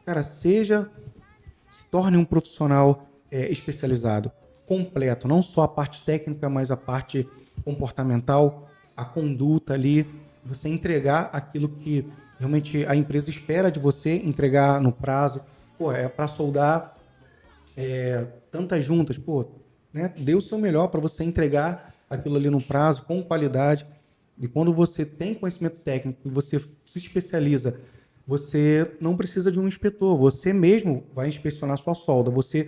Cara, se torne um profissional especializado, completo, não só a parte técnica, mas a parte comportamental, a conduta ali, você entregar aquilo que realmente a empresa espera de você, entregar no prazo. Pô, é para soldar tantas juntas, pô, né? Dê o seu melhor para você entregar aquilo ali no prazo, com qualidade. E quando você tem conhecimento técnico e você se especializa, você não precisa de um inspetor, você mesmo vai inspecionar sua solda. Você